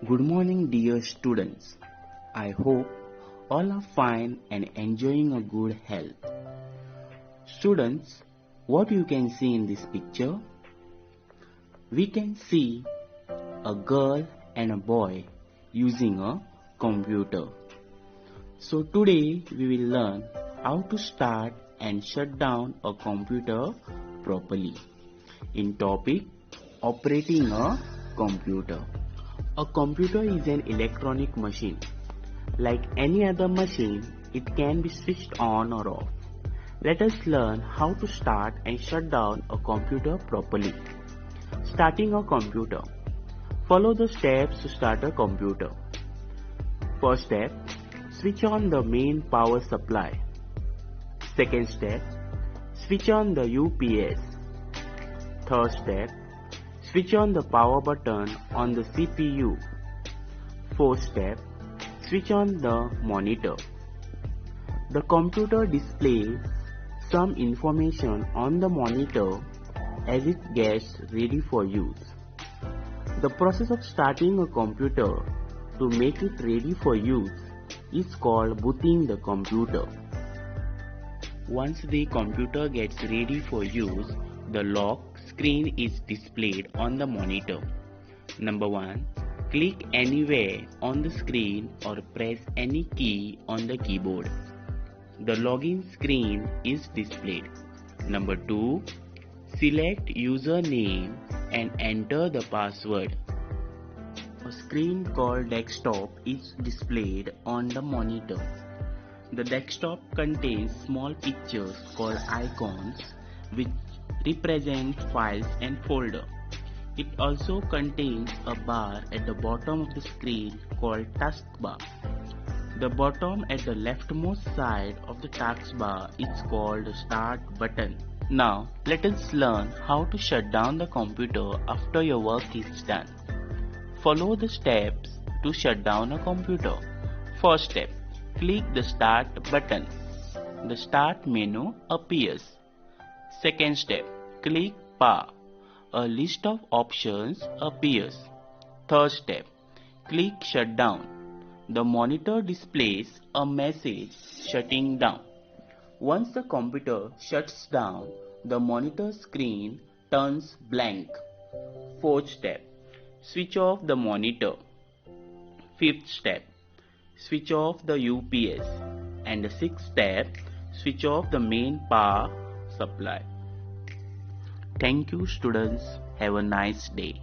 Good morning, dear students. I hope all are fine and enjoying a good health. Students, what you can see in this picture? We can see a girl and a boy using a computer. So today we will learn how to start and shut down a computer properly. In topic, operating a computer. A computer is an electronic machine. Like any other machine, it can be switched on or off. Let us learn how to start and shut down a computer properly. Starting a computer. Follow the steps to start a computer. First step, switch on the main power supply. Second step, switch on the UPS. Third step, switch on the power button on the CPU. Fourth step, switch on the monitor. The computer displays some information on the monitor as it gets ready for use. The process of starting a computer to make it ready for use is called booting the computer. Once the computer gets ready for use, the lock screen is displayed on the monitor. Number 1. Click anywhere on the screen or press any key on the keyboard. The login screen is displayed. Number 2. Select username and enter the password. A screen called desktop is displayed on the monitor. The desktop contains small pictures called icons which represent files and folders. It also contains a bar at the bottom of the screen called taskbar. The bottom at the leftmost side of the taskbar is called the start button. Now let us learn how to shut down the computer after your work is done. Follow the steps to shut down a computer. First step, click the start button. The start menu appears. Second step, click power. A list of options appears. Third step, click shut down. The monitor displays a message shutting down. Once the computer shuts down, the monitor screen turns blank. Fourth step, switch off the monitor. Fifth step, switch off the UPS. And the sixth step, switch off the main power supply. Thank you, students. Have a nice day.